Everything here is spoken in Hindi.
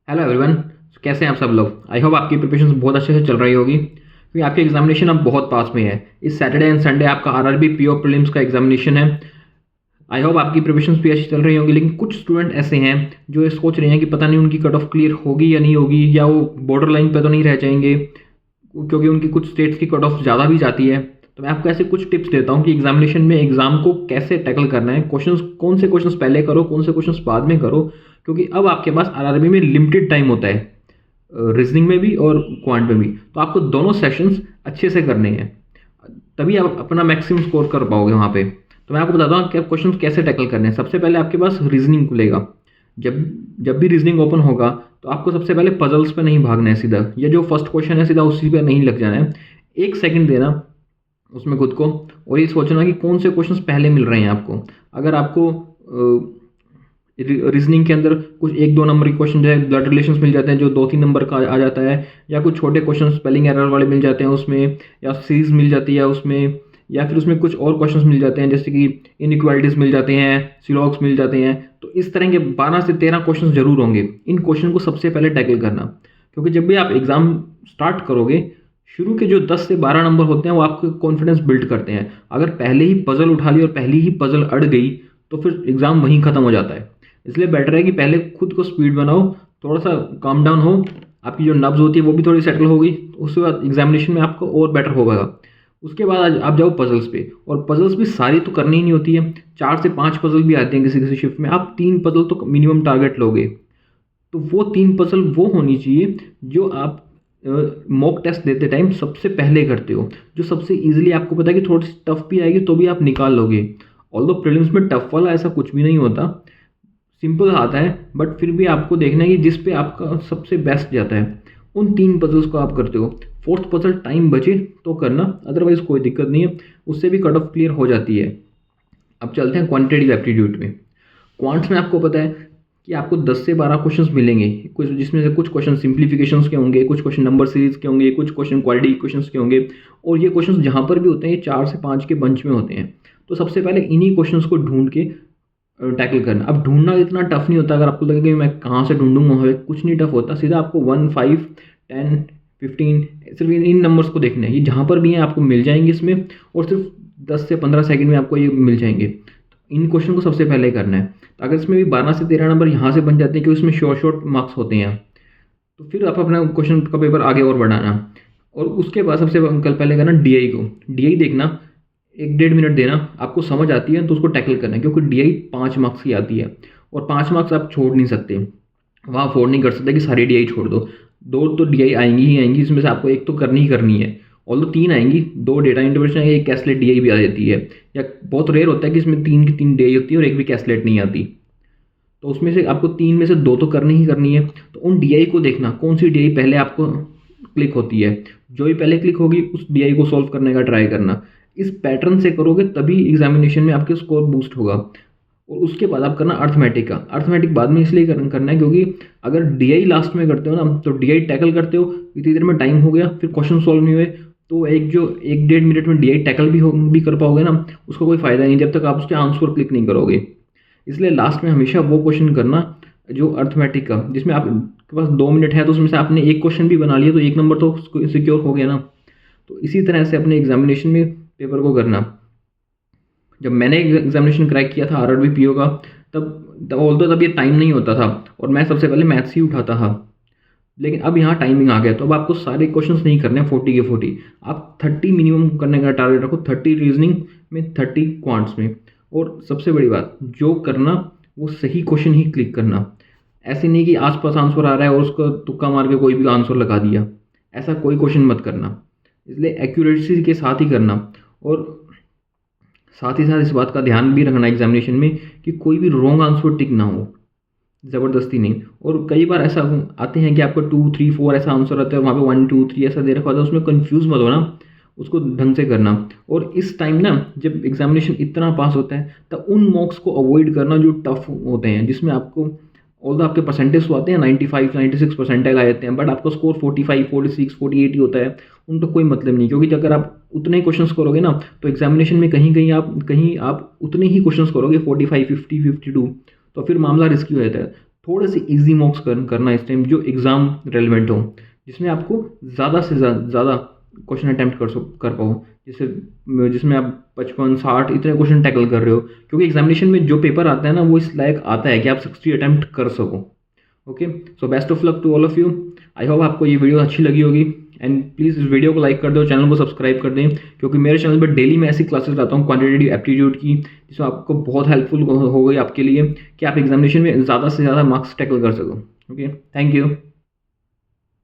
Hello everyone. कैसे हैं आप सब लोग। आई होप आपकी प्रिपरेशन बहुत अच्छे से चल रही होगी क्योंकि आपकी एग्जामिनेशन अब बहुत पास में है। इस सैटरडे एंड संडे आपका आरआरबी पीओ प्रीलिम्स का एग्जामिनेशन है। आई होप आपकी प्रिपरेशन भी अच्छी चल रही होगी, लेकिन कुछ स्टूडेंट ऐसे हैं जो ये सोच रहे हैं कि पता नहीं उनकी कट ऑफ क्लियर होगी या नहीं होगी, या वो बॉर्डर लाइन पर तो नहीं रह जाएंगे क्योंकि उनकी कुछ स्टेट्स की कट ऑफ ज़्यादा भी जाती है। तो मैं आपको ऐसे कुछ टिप्स देता हूँ कि एग्जामिनेशन में एग्जाम को कैसे टैकल करना है, क्वेश्चंस कौन से क्वेश्चंस पहले करो, कौन से क्वेश्चंस बाद में करो, क्योंकि अब आपके पास आरआरबी में लिमिटेड टाइम होता है, रीजनिंग में भी और क्वांट में भी। तो आपको दोनों सेशंस अच्छे से करने हैं, तभी आप अपना मैक्सिमम स्कोर कर पाओगे वहाँ पे। तो मैं आपको बताता हूँ कि आप क्वेश्चन कैसे टैकल करने हैं। सबसे पहले आपके पास रीजनिंग खुलेगा। जब जब भी रीजनिंग ओपन होगा तो आपको सबसे पहले पजल्स पे नहीं भागना है सीधा, या जो फर्स्ट क्वेश्चन है सीधा उसी पे नहीं लग जाना है। एक सेकंड देना उसमें खुद को, और ये सोचना कि कौन से क्वेश्चंस पहले मिल रहे हैं आपको। अगर आपको रीजनिंग के अंदर कुछ एक दो नंबर के क्वेश्चन जो है ब्लड रिलेशंस मिल जाते हैं जो 2-3 नंबर का आ जाता है, या कुछ छोटे क्वेश्चन स्पेलिंग एरर वाले मिल जाते हैं उसमें, या सीरीज मिल जाती है उसमें, या फिर उसमें कुछ और क्वेश्चंस मिल जाते हैं जैसे कि इनइक्वालिटीज़ मिल जाते हैं, सिलॉग्स मिल जाते हैं। तो इस तरह के 12 से 13 क्वेश्चन जरूर होंगे। इन क्वेश्चन को सबसे पहले टैकल करना, क्योंकि जब भी आप एग्जाम स्टार्ट करोगे, शुरू के जो 10 से 12 नंबर होते हैं वो आपको कॉन्फिडेंस बिल्ड करते हैं। अगर पहले ही पजल उठा ली और पहली ही पजल अड़ गई तो फिर एग्जाम वहीं खत्म हो जाता है। इसलिए बेटर है कि पहले खुद को स्पीड बनाओ, थोड़ा सा काम डाउन हो, आपकी जो नब्ज होती है वो भी थोड़ी सेटल होगी, उसके बाद एग्जामिनेशन में आपको और बेटर होगा। उसके बाद आज आप जाओ पजल्स पे, और पजल्स भी सारी तो करनी ही नहीं होती है। 4 से 5 पजल भी आते हैं किसी किसी शिफ्ट में। आप 3 पजल तो मिनिमम टारगेट लोगे। तो वो 3 पजल वो होनी चाहिए जो आप मॉक टेस्ट देते टाइम सबसे पहले करते हो, जो सबसे ईजिली आपको पता है कि थोड़ी सी टफ भी आएगी तो भी आप निकाल लोगे। ऑल्दो प्रीलिम्स में टफ वाला ऐसा कुछ भी नहीं होता, सिंपल आता है, बट फिर भी आपको देखना है कि जिस पे आपका सबसे बेस्ट जाता है उन 3 पजल्स को आप करते हो। फोर्थ पजल टाइम बचे तो करना, अदरवाइज कोई दिक्कत नहीं है, उससे भी कट ऑफ क्लियर हो जाती है। अब चलते हैं क्वांटिटेटिव एप्टीट्यूड में। क्वांट्स में आपको पता है कि आपको 10 से 12 क्वेश्चंस मिलेंगे, कुछ जिसमें से कुछ क्वेश्चन सिंप्लीफिकेशंस के होंगे, कुछ क्वेश्चन नंबर सीरीज के होंगे, कुछ क्वेश्चन क्वालिटी इक्वेशंस के होंगे। और ये क्वेश्चंस जहाँ पर भी होते हैं ये 4 से 5 के बंच में होते हैं। तो सबसे पहले इन्हीं क्वेश्चंस को ढूंढ के टैकल करना। अब ढूंढना इतना टफ नहीं होता। अगर आपको लगे कि मैं कहाँ से ढूंढूंगा, वहाँ पे कुछ नहीं टफ होता। सीधा आपको 1, 5, 10, 15 सिर्फ इन नंबर्स को देखना है। ये जहाँ पर भी हैं आपको मिल जाएंगे इसमें, और सिर्फ 10 से 15 सेकंड में आपको ये मिल जाएंगे। इन क्वेश्चन को सबसे पहले करना है। तो अगर इसमें भी 12 से 13 नंबर यहाँ से बन जाते हैं क्योंकि इसमें शॉर्ट शॉर्ट मार्क्स होते हैं, तो फिर आप अपना क्वेश्चन का पेपर आगे और बढ़ाना। और उसके बाद सबसे कल पहले करना डीआई को। डीआई देखना, 1-1.5 मिनट देना, आपको समझ आती है तो उसको टैकल करना है, क्योंकि डीआई 5 मार्क्स की आती है और 5 मार्क्स आप छोड़ नहीं सकते। वहाँ अफोर्ड नहीं कर सकते कि सारी डीआई छोड़ दो। 2 तो डीआई आएंगी ही आएंगी, इसमें से आपको एक तो करनी ही करनी है। और 3 आएंगी, 2 डेटा इंटरप्रिटेशन, एक कैसलेट डीआई भी आ जाती है, या बहुत रेयर होता है कि इसमें 3 की 3 डीआई होती है और एक भी कैसलेट नहीं आती। तो उसमें से आपको 3 में से 2 तो करनी ही करनी है। तो उन डीआई को देखना कौन सी डीआई पहले आपको क्लिक होती है, जो भी पहले क्लिक होगी उस डीआई को सॉल्व करने का ट्राई करना। इस पैटर्न से करोगे तभी एग्जामिनेशन में आपके स्कोर बूस्ट होगा। और उसके बाद आप करना अर्थमेटिक का। अर्थमेटिक बाद में इसलिए करना है क्योंकि अगर डीआई लास्ट में करते हो ना, तो डीआई टैकल करते हो, इतनी देर में टाइम हो गया, फिर क्वेश्चन सॉल्व नहीं हुए, तो एक जो 1-1.5 मिनट में डीआई टैकल भी कर पाओगे ना, उसका कोई फायदा नहीं जब तक आप उसके आंसर पर क्लिक नहीं करोगे। इसलिए लास्ट में हमेशा वो क्वेश्चन करना जो अर्थमेटिक का, जिसमें आपके पास 2 मिनट है तो उसमें से आपने एक क्वेश्चन भी बना लिया तो 1 नंबर तो सिक्योर हो गया ना। तो इसी तरह से अपने एग्जामिनेशन में पेपर को करना। जब मैंने एग्जामिनेशन क्रैक किया था आरआरबी पीओ का, तब ये टाइम नहीं होता था और मैं सबसे पहले मैथ्स ही उठाता था। लेकिन अब यहाँ टाइमिंग आ गया, तो अब आपको सारे क्वेश्चंस नहीं करने हैं 40 के 40, आप 30 मिनिमम करने का टारगेट रखो। 30 रीजनिंग में, 30 क्वांट्स में। और सबसे बड़ी बात जो करना वो सही क्वेश्चन ही क्लिक करना। ऐसे नहीं कि आसपास आंसर आ रहा है और उसको तुक्का मार के कोई भी आंसर लगा दिया, ऐसा कोई क्वेश्चन मत करना। इसलिए एक्यूरेसी के साथ ही करना। और साथ ही साथ इस बात का ध्यान भी रखना एग्जामिनेशन में कि कोई भी रॉन्ग आंसर टिक ना हो, ज़बरदस्ती नहीं। और कई बार ऐसा आते हैं कि आपको 2, 3, 4 ऐसा आंसर आता है और वहाँ पे 1, 2, 3 ऐसा दे रखा होता है, उसमें कंफ्यूज मत होना, उसको ढंग से करना। और इस टाइम ना जब एग्जामिनेशन इतना पास होता है तब उन मॉक्स को अवॉइड करना जो टफ होते हैं, जिसमें आपको ऑल आपके परसेंटेज तो आते हैं 95, 96 परसेंटाइल आ जाते हैं, बट आपका स्कोर 45, 46, 48 ही होता है। उनका कोई मतलब नहीं, क्योंकि अगर आप उतने ही क्वेश्चंस करोगे ना तो एग्जामिनेशन में कहीं आप उतने ही क्वेश्चंस करोगे 45, 50, 52, तो फिर मामला रिस्की हो जाता है। थोड़े से ईजी मॉक्स करना इस टाइम जो एग्ज़ाम रेलिवेंट हो, जिसमें आपको ज़्यादा से ज़्यादा क्वेश्चन अटैम्प्ट कर पाओ, जिसमें आप 55-60 इतने क्वेश्चन टैकल कर रहे हो, क्योंकि एग्जामिनेशन में जो पेपर आता है ना वो इस लायक आता है कि आप 60 अटैम्प्ट कर सको। Okay, so best of luck to all of you. I hope आपको ये वीडियो अच्छी लगी होगी, एंड प्लीज़ इस वीडियो को लाइक कर दो, चैनल को सब्सक्राइब कर दें, क्योंकि मेरे चैनल पर डेली मैं ऐसी क्लासेस लाता हूँ क्वांटिटेटिव एप्टीट्यूड की, जिसमें आपको बहुत हेल्पफुल हो गई आपके लिए कि आप एग्जामिनेशन में ज़्यादा से ज़्यादा मार्क्स टैकल कर सको। Okay, thank you.